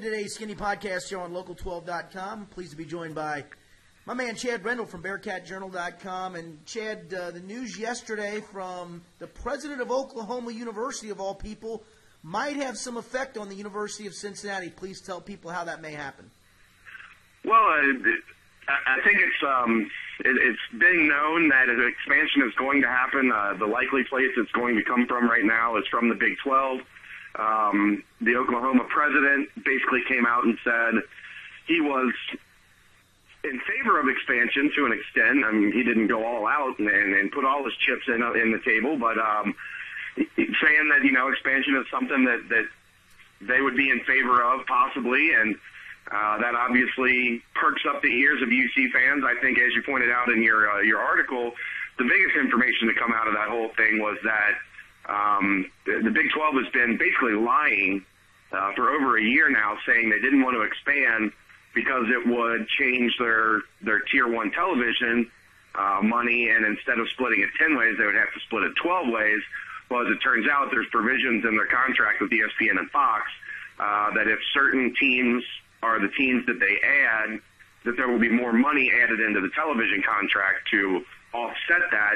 Today's Skinny Podcast show on Local12.com. Pleased to be joined by my man Chad Brendel from BearcatJournal.com. And Chad, the news yesterday from the president of Oklahoma University, of all people, might have some effect on the University of Cincinnati. Please tell people how that may happen. Well, I think it's been known that an expansion is going to happen. The likely place it's going to come from right now is from the Big 12. The Oklahoma president basically came out and said he was in favor of expansion to an extent. I mean, he didn't go all out and put all his chips in the table, but saying that, expansion is something that they would be in favor of possibly, and that obviously perks up the ears of UC fans. I think, as you pointed out in your article, the biggest information to come out of that whole thing was that the Big 12 has been basically lying for over a year now, saying they didn't want to expand because it would change their Tier 1 television money, and instead of splitting it 10 ways, they would have to split it 12 ways. Well, as it turns out, there's provisions in their contract with ESPN and Fox that if certain teams are the teams that they add, that there will be more money added into the television contract to offset that.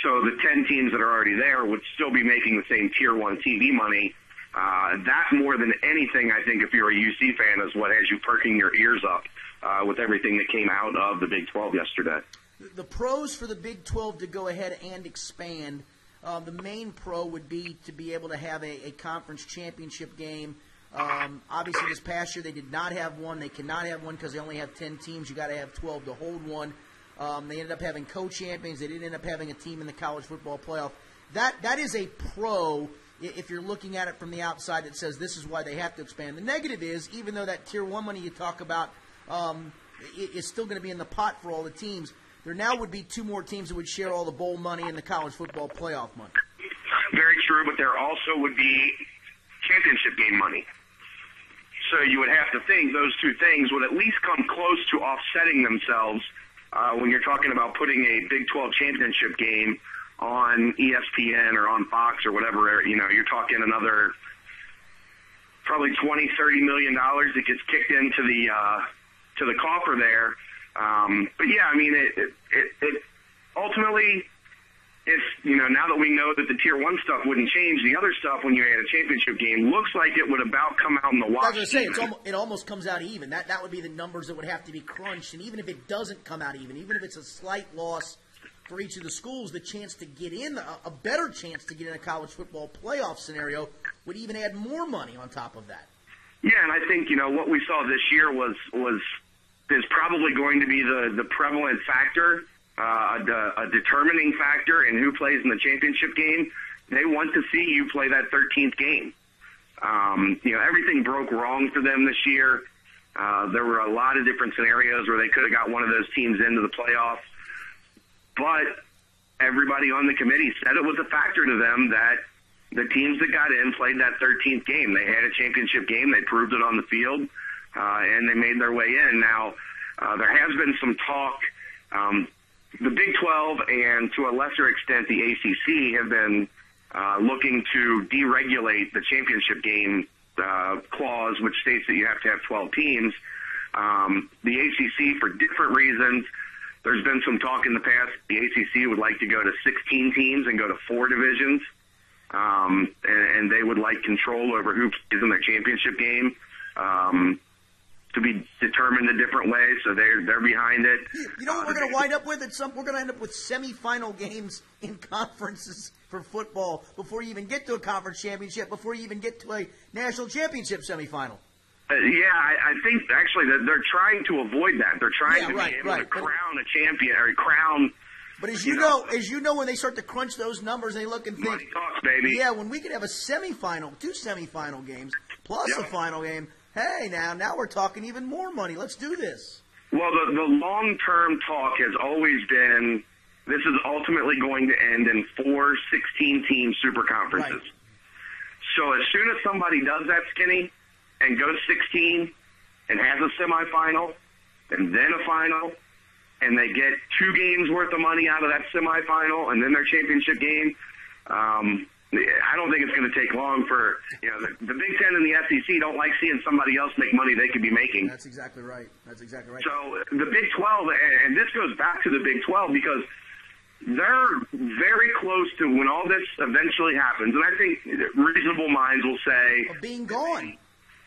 So the 10 teams that are already there would still be making the same Tier 1 TV money. That more than anything, I think, if you're a UC fan, is what has you perking your ears up with everything that came out of the Big 12 yesterday. The pros for the Big 12 to go ahead and expand, the main pro would be to be able to have a conference championship game. Obviously, this past year they did not have one. They cannot have one because they only have 10 teams. You got to have 12 to hold one. They ended up having co-champions. They didn't end up having a team in the college football playoff. That is a pro if you're looking at it from the outside that says this is why they have to expand. The negative is, even though that Tier 1 money you talk about is still going to be in the pot for all the teams, there now would be 2 more teams that would share all the bowl money and the college football playoff money. Very true, but there also would be championship game money. So you would have to think those two things would at least come close to offsetting themselves when you're talking about putting a Big 12 championship game on ESPN or on Fox or whatever. You're talking another probably $20, $30 million that gets kicked into the coffer there. But yeah, I mean, it ultimately, if now that we know that the Tier 1 stuff wouldn't change, the other stuff when you add a championship game looks like it would about come out in the wash. I was going to say, it almost comes out even. That would be the numbers that would have to be crunched, and even if it doesn't come out even if it's a slight loss for each of the schools, the chance to get in, a better chance to get in a college football playoff scenario would even add more money on top of that. Yeah, and I think, what we saw this year is probably going to be the prevalent factor, a determining factor in who plays in the championship game. They want to see you play that 13th game. Everything broke wrong for them this year. There were a lot of different scenarios where they could have got one of those teams into the playoffs. But everybody on the committee said it was a factor to them that the teams that got in played that 13th game. They had a championship game. They proved it on the field, and they made their way in. Now, there has been some talk. The Big 12 and, to a lesser extent, the ACC have been looking to deregulate the championship game clause, which states that you have to have 12 teams. The ACC, for different reasons, there's been some talk in the past. The ACC would like to go to 16 teams and go to 4 divisions, and they would like control over who is in their championship game to be determined a different way. So they're behind it. You know what we're going to wind up with? We're going to end up with semifinal games in conferences for football before you even get to a conference championship, before you even get to a national championship semifinal. I think actually that they're trying to avoid that. They're trying to be able to crown a champion or crown. But as you know, when they start to crunch those numbers, they look and think, money talks, baby. Yeah, when we could have a semifinal, 2 semifinal games plus a final game. Hey, now we're talking even more money. Let's do this. Well, the long-term talk has always been this is ultimately going to end in 4 16-team super conferences. Right. So as soon as somebody does that, Skinny, and goes 16 and has a semifinal and then a final, and they get 2 games worth of money out of that semifinal and then their championship game, I don't think it's going to take long for, the Big Ten and the SEC don't like seeing somebody else make money they could be making. That's exactly right. So the Big 12, and this goes back to the Big 12 because they're very close to when all this eventually happens. And I think reasonable minds will say, of being gone.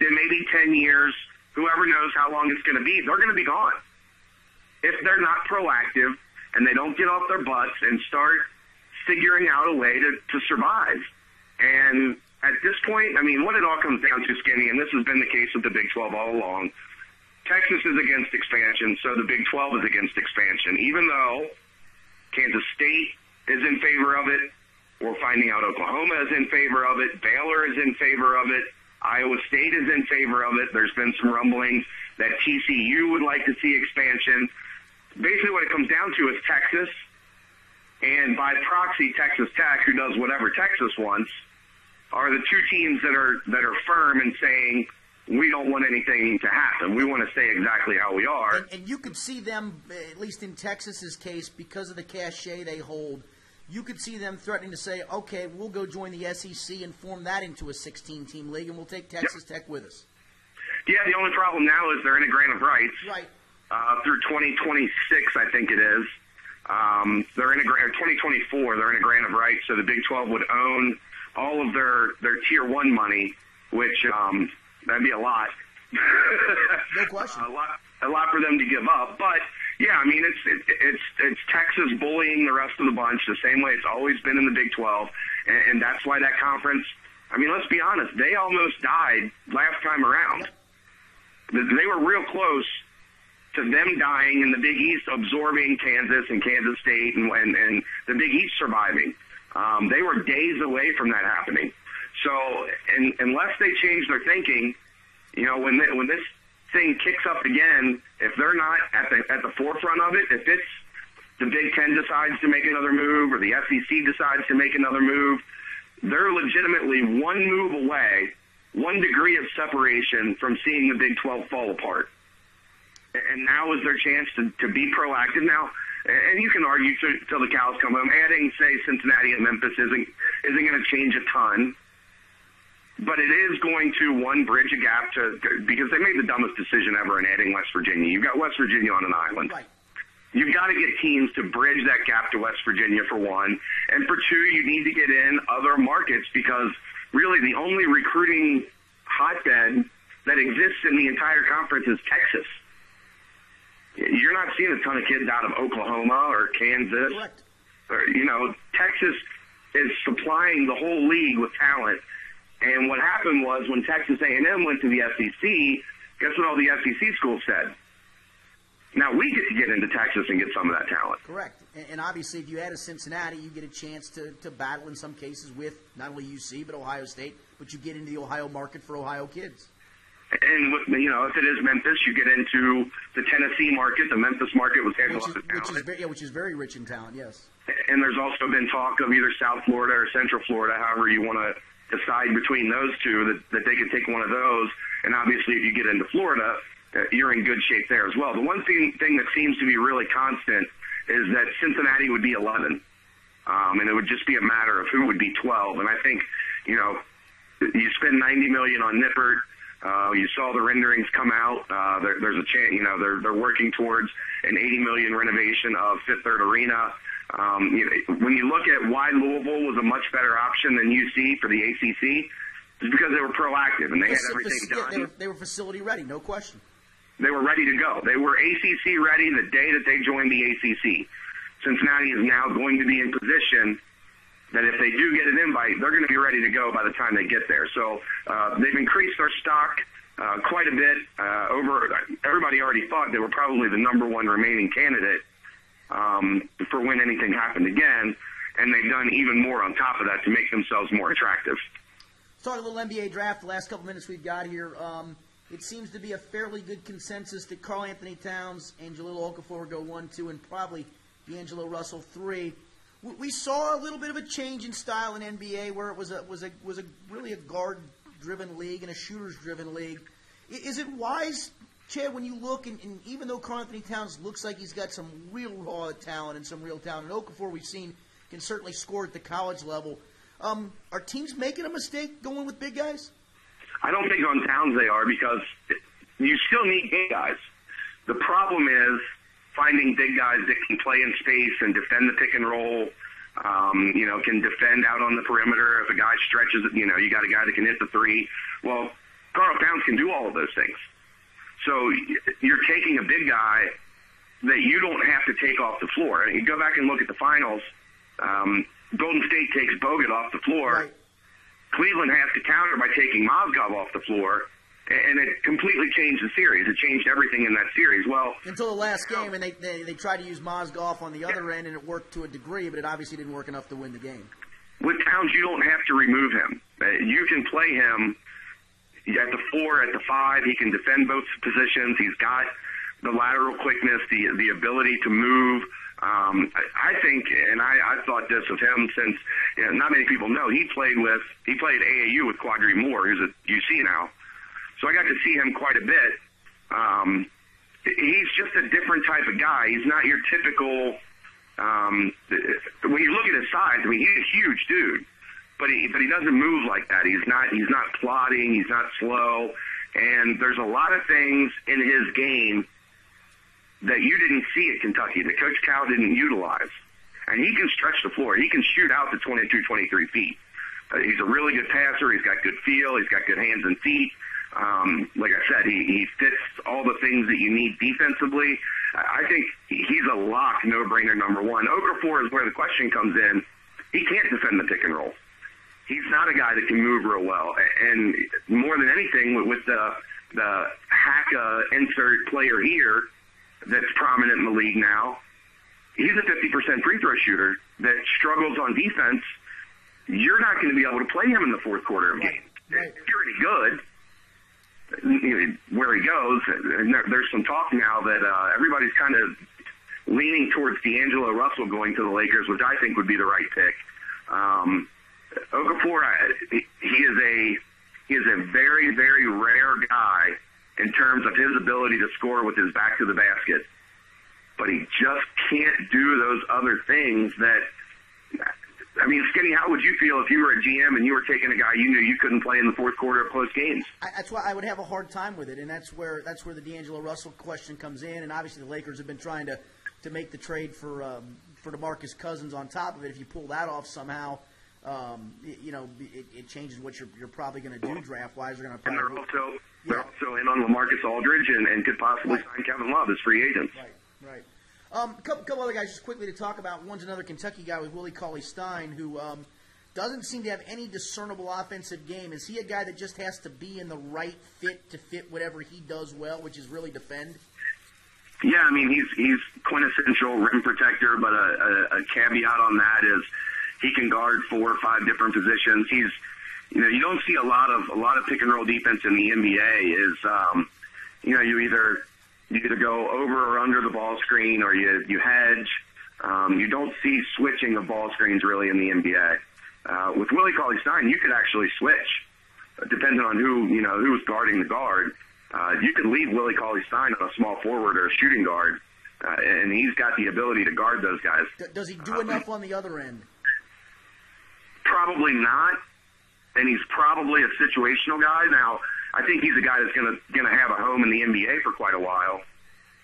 In maybe 10 years, whoever knows how long it's going to be, they're going to be gone. If they're not proactive and they don't get off their butts and start figuring out a way to survive. And at this point, I mean, what it all comes down to, Skinny, and this has been the case with the Big 12 all along, Texas is against expansion, so the Big 12 is against expansion. Even though Kansas State is in favor of it, we're finding out Oklahoma is in favor of it, Baylor is in favor of it, Iowa State is in favor of it. There's been some rumblings that TCU would like to see expansion. Basically what it comes down to is Texas, and by proxy, Texas Tech, who does whatever Texas wants, are the two teams that are firm and saying, we don't want anything to happen. We want to stay exactly how we are. And you could see them, at least in Texas's case, because of the cachet they hold, you could see them threatening to say, okay, we'll go join the SEC and form that into a 16-team league, and we'll take Texas Tech with us. Yeah, the only problem now is they're in a grant of rights. Right. Through 2026, I think it is. They're in 2024. They're in a grant of rights, so the Big 12 would own all of their Tier 1 money, which that'd be a lot. No question. A lot for them to give up. But yeah, I mean it's Texas bullying the rest of the bunch the same way it's always been in the Big 12, and that's why that conference. I mean, let's be honest. They almost died last time around. They were real close to them dying and the Big East absorbing Kansas and Kansas State and the Big East surviving. They were days away from that happening. So unless they change their thinking, when this thing kicks up again, if they're not at the forefront of it, if it's the Big Ten decides to make another move or the SEC decides to make another move, they're legitimately one move away, 1 degree of separation from seeing the Big 12 fall apart. And now is their chance to be proactive. Now, and you can argue till the cows come home. Adding, say, Cincinnati and Memphis isn't going to change a ton, but it is going to, one, bridge a gap because they made the dumbest decision ever in adding West Virginia. You've got West Virginia on an island. Right. You've got to get teams to bridge that gap to West Virginia, for one, and for two, you need to get in other markets because really the only recruiting hotbed that exists in the entire conference is Texas. You're not seeing a ton of kids out of Oklahoma or Kansas. Correct. Or, Texas is supplying the whole league with talent. And what happened was when Texas A&M went to the SEC, guess what all the SEC schools said? Now we get to get into Texas and get some of that talent. Correct. And obviously if you add a Cincinnati, you get a chance to battle in some cases with not only UC but Ohio State, but you get into the Ohio market for Ohio kids. And, if it is Memphis, you get into the Tennessee market. The Memphis market was handled with talent. Which is very rich in talent, yes. And there's also been talk of either South Florida or Central Florida, however you want to decide between those two, that they could take one of those. And obviously, if you get into Florida, you're in good shape there as well. The one thing that seems to be really constant is that Cincinnati would be 11. And it would just be a matter of who would be 12. And I think, you spend $90 million on Nippert. You saw the renderings come out. There's a chance, they're working towards an $80 million renovation of Fifth Third Arena. When you look at why Louisville was a much better option than UC for the ACC, it's because they were proactive and they had everything done. They were facility ready, no question. They were ready to go. They were ACC ready the day that they joined the ACC. Cincinnati is now going to be in position that if they do get an invite, they're going to be ready to go by the time they get there. So they've increased their stock quite a bit. Everybody already thought they were probably the number one remaining candidate for when anything happened again, and they've done even more on top of that to make themselves more attractive. Let's talk a little NBA draft. The last couple minutes we've got here. It seems to be a fairly good consensus that Karl Anthony Towns and Jahlil Okafor go 1, 2, and probably D'Angelo Russell 3. We saw a little bit of a change in style in NBA where it was really a guard-driven league and a shooters-driven league. Is it wise, Chad, when you look, and even though Karl Anthony Towns looks like he's got some real raw talent and some real talent, and Okafor we've seen can certainly score at the college level, Are teams making a mistake going with big guys? I don't think on Towns they are, because you still need big guys. The problem is finding big guys that can play in space and defend the pick and roll, can defend out on the perimeter. If a guy stretches it, you got a guy that can hit the three. Well, Karl Towns can do all of those things. So you're taking a big guy that you don't have to take off the floor. You go back and look at the finals. Golden State takes Bogut off the floor. Right. Cleveland has to counter by taking Mozgov off the floor, and it completely changed the series. It changed everything in that series. Well, until the last game, and they tried to use Mozgov on the other end, and it worked to a degree, but it obviously didn't work enough to win the game. With Towns, you don't have to remove him. You can play him at the 4, at the 5. He can defend both positions. He's got the lateral quickness, the ability to move. I think, and I've thought this of him since not many people know, he played AAU with Quadri Moore, who's at UC now. So I got to see him quite a bit. He's just a different type of guy. He's not your typical. When you look at his size, I mean, he's a huge dude, but he doesn't move like that. He's not plodding. He's not slow, and there's a lot of things in his game that you didn't see at Kentucky that Coach Cal didn't utilize. And he can stretch the floor. He can shoot out to 22, 23 feet. He's a really good passer. He's got good feel. He's got good hands and feet. Like I said, he fits all the things that you need defensively. I think he's a lock, no-brainer number one. Okafor is where the question comes in. He can't defend the pick and roll. He's not a guy that can move real well. And more than anything, with the hack insert player here that's prominent in the league now, he's a 50% free throw shooter that struggles on defense. You're not going to be able to play him in the fourth quarter of games. Right. He's pretty good where he goes. And there's some talk now that everybody's kind of leaning towards D'Angelo Russell going to the Lakers, which I think would be the right pick. Okafor, he is a very, very rare guy in terms of his ability to score with his back to the basket. But he just can't do those other things that, I mean, Skinny, how would you feel if you were a GM and you were taking a guy you knew you couldn't play in the fourth quarter of close games? That's why I would have a hard time with it, and that's where the D'Angelo Russell question comes in, and obviously the Lakers have been trying to make the trade for DeMarcus Cousins on top of it. If you pull that off somehow, it changes what you're probably going to do draft-wise. They're also in on LaMarcus Aldridge and could possibly sign Kevin Love as free agents. Right. A couple other guys just quickly to talk about. One's another Kentucky guy with Willie Cauley-Stein who doesn't seem to have any discernible offensive game. Is he a guy that just has to be in the right fit to fit whatever he does well, which is really defend? Yeah, I mean, he's quintessential rim protector, but a caveat on that is he can guard 4 or 5 different positions. You don't see a lot of pick and roll defense in the NBA. You either go over or under the ball screen, or you hedge. You don't see switching of ball screens really in the NBA. With Willie Cauley-Stein, you could actually switch, depending on who's guarding the guard. You could leave Willie Cauley-Stein on a small forward or a shooting guard, and he's got the ability to guard those guys. Does he do enough on the other end? Probably not, and he's probably a situational guy. Now, I think he's a guy that's gonna have a home in the NBA for quite a while,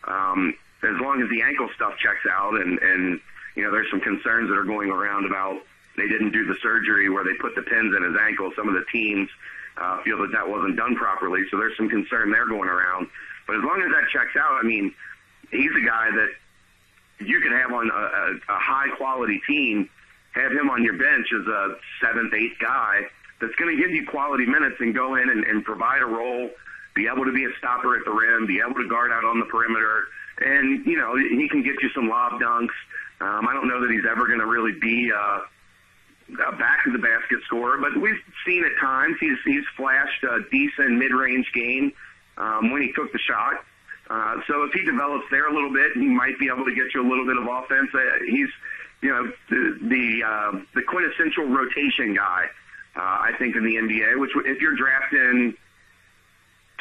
as long as the ankle stuff checks out. And there's some concerns that are going around about they didn't do the surgery where they put the pins in his ankle. Some of the teams feel that wasn't done properly, so there's some concern there going around. But as long as that checks out, I mean, he's a guy that you can have on a high-quality team, have him on your bench as a 7th, 8th guy that's going to give you quality minutes and go in and provide a role, be able to be a stopper at the rim, be able to guard out on the perimeter, and, he can get you some lob dunks. I don't know that he's ever going to really be a back-of-the-basket scorer, but we've seen at times he's flashed a decent mid-range game when he took the shot. So if he develops there a little bit, he might be able to get you a little bit of offense. He's the quintessential rotation guy, I think, in the NBA, which if you're drafting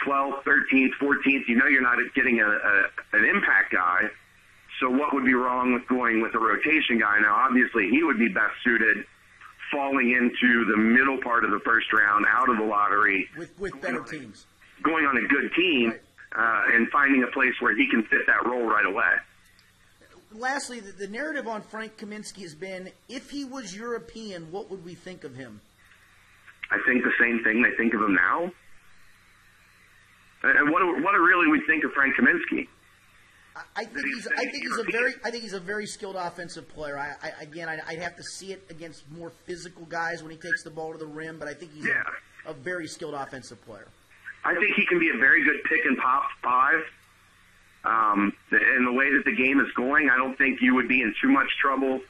12th, 13th, 14th, you're not getting an impact guy. So what would be wrong with going with a rotation guy? Now, obviously, he would be best suited falling into the middle part of the first round, out of the lottery, with better teams, going on a good team, right. And finding a place where he can fit that role right away. Lastly, the narrative on Frank Kaminsky has been, if he was European, what would we think of him? I think the same thing they think of him now. And what really we think of Frank Kaminsky? I think he's a very skilled offensive player. I'd have to see it against more physical guys when he takes the ball to the rim, but I think he's a very skilled offensive player. I think he can be a very good pick and pop five. And the way that the game is going, I don't think you would be in too much trouble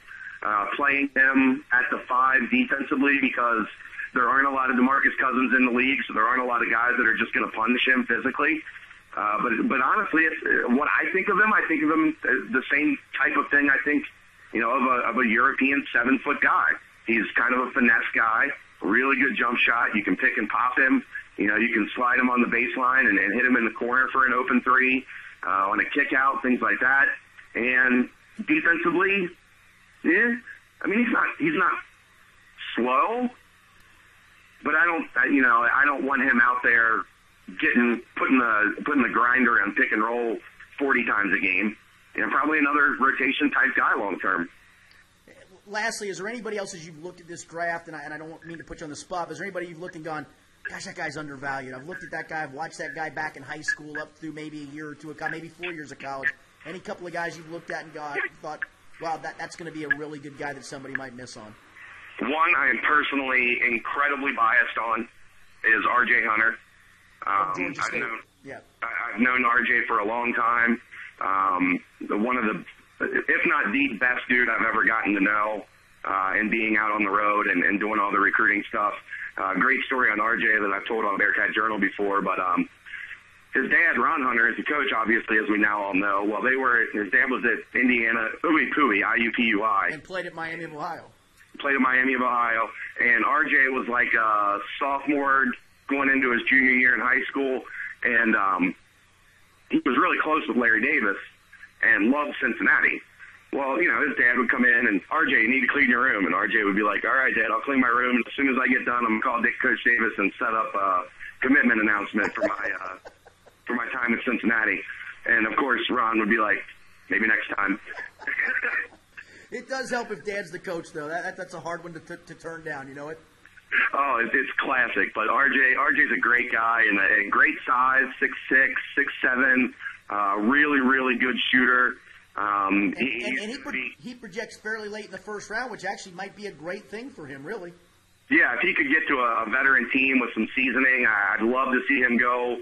playing him at the five defensively, because there aren't a lot of DeMarcus Cousins in the league, so there aren't a lot of guys that are just going to punish him physically. But honestly, what I think of him the same type of thing I think, of a European 7-foot guy. He's kind of a finesse guy, really good jump shot. You can pick and pop him. You can slide him on the baseline and hit him in the corner for an open three, on a kick out, things like that. And defensively, he's not slow, but I don't want him out there putting the grinder on pick and roll 40 times a game. Probably another rotation type guy long term. Lastly, is there anybody else as you've looked at this draft, and I don't mean to put you on the spot, but is there anybody you've looked and gone, gosh, that guy's undervalued? I've looked at that guy, I've watched that guy back in high school up through maybe a year or two, maybe 4 years of college. Any couple of guys you've looked at and thought, wow, that's going to be a really good guy that somebody might miss on? One I am personally incredibly biased on is R.J. Hunter. I've known R.J. for a long time. One of the, if not the best dude I've ever gotten to know, and being out on the road and doing all the recruiting stuff. Great story on R.J. that I've told on Bearcat Journal before, but his dad, Ron Hunter, is the coach, obviously, as we now all know. Well, his dad was at Indiana, Pui, IUPUI. And played at Miami of Ohio. And R.J. was like a sophomore going into his junior year in high school, and he was really close with Larry Davis and loved Cincinnati. Well, his dad would come in and, RJ, you need to clean your room. And RJ would be like, all right, Dad, I'll clean my room. And as soon as I get done, I'm going to call Coach Davis and set up a commitment announcement for my time at Cincinnati. And, of course, Ron would be like, maybe next time. It does help if Dad's the coach, though. That's a hard one to turn down, you know it? Oh, it's classic. But RJ's a great guy and a great size, 6'6", 6'7", really, really good shooter. He projects fairly late in the first round, which actually might be a great thing for him, really. Yeah, if he could get to a veteran team with some seasoning, I'd love to see him go,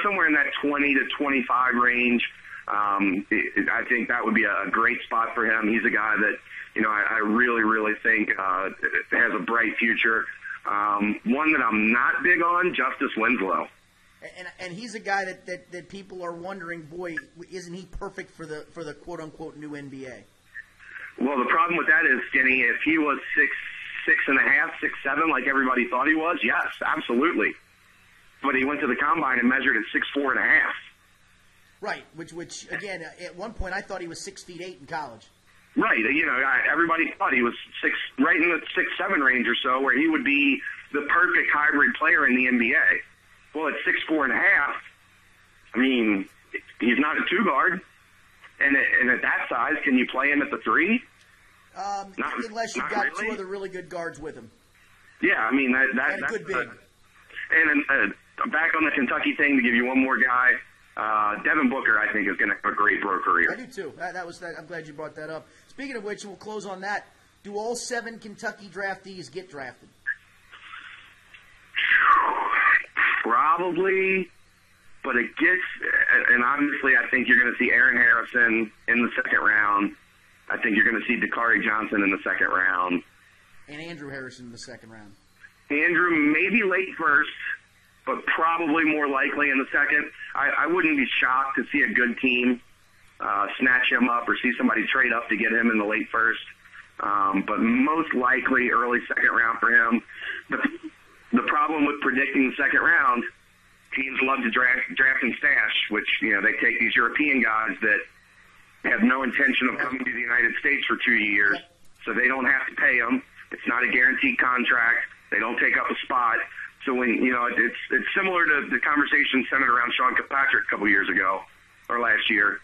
somewhere in that 20 to 25 range. I think that would be a great spot for him. He's a guy that, I really, really think has a bright future. One that I'm not big on, Justice Winslow. And he's a guy that people are wondering, boy, isn't he perfect for the quote unquote new NBA? Well, the problem with that is, Skinny, if he was 6'6.5", 6'7", like everybody thought he was, yes, absolutely. But he went to the combine and measured at 6'4.5". Right, which again, at one point I thought he was 6'8" in college. Right, everybody thought he was right in the 6'7" range or so, where he would be the perfect hybrid player in the NBA. Well, at 6'4.5", I mean, he's not a two guard, and at that size, can you play him at the three? Unless you've got two other really good guards with him. Yeah, I mean that's a good big. And back on the Kentucky thing, to give you one more guy, Devin Booker, I think, is going to have a great pro career. I do too. I'm glad you brought that up. Speaking of which, we'll close on that. Do all 7 Kentucky draftees get drafted? Probably, but it gets, and obviously I think you're going to see Aaron Harrison in the second round. I think you're going to see Dakari Johnson in the second round. And Andrew Harrison in the second round. Andrew maybe late first, but probably more likely in the second. I wouldn't be shocked to see a good team snatch him up or see somebody trade up to get him in the late first. But most likely early second round for him. But the problem with predicting the second round, teams love to draft and stash, which, they take these European guys that have no intention of coming to the United States for 2 years, so they don't have to pay them. It's not a guaranteed contract. They don't take up a spot. So when, it's similar to the conversation centered around Sean Kilpatrick a couple years ago or last year.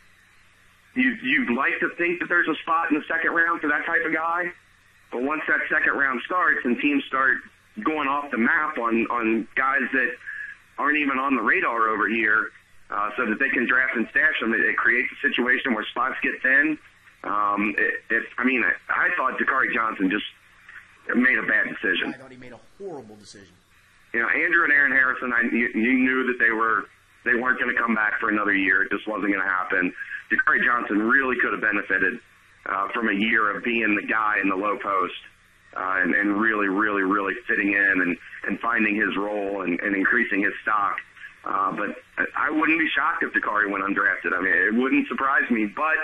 You'd like to think that there's a spot in the second round for that type of guy, but once that second round starts and teams start going off the map on guys that aren't even on the radar over here, so that they can draft and stash them, it creates a situation where spots get thin. I thought Dakari Johnson just made a bad decision. I thought he made a horrible decision. Andrew and Aaron Harrison, you knew that they weren't going to come back for another year. It just wasn't going to happen. Dakari Johnson really could have benefited from a year of being the guy in the low post and really, really, really fitting in and finding his role and increasing his stock. But I wouldn't be shocked if Dakari went undrafted. It wouldn't surprise me. But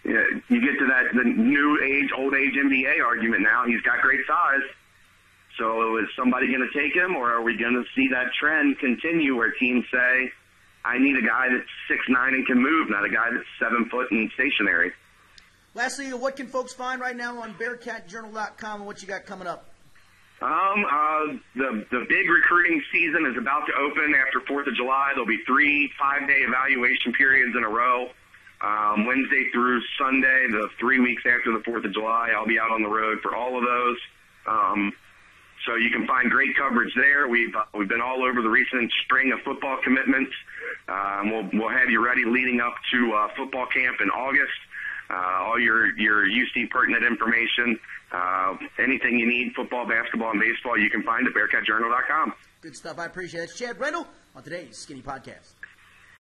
you get to the new age, old age NBA argument now. He's got great size. So is somebody going to take him, or are we going to see that trend continue where teams say, I need a guy that's 6'9" and can move, not a guy that's 7 foot and stationary? Lastly, what can folks find right now on BearcatJournal.com and what you got coming up? The big recruiting season is about to open after 4th of July. There'll be 3 5-day evaluation periods in a row. Wednesday through Sunday, the 3 weeks after the 4th of July, I'll be out on the road for all of those. So you can find great coverage there. We've been all over the recent string of football commitments. We'll have you ready leading up to football camp in August. All your UC pertinent information, anything you need, football, basketball, and baseball, you can find at BearcatJournal.com. Good stuff. I appreciate it. It's Chad Brendel on today's Skinny Podcast.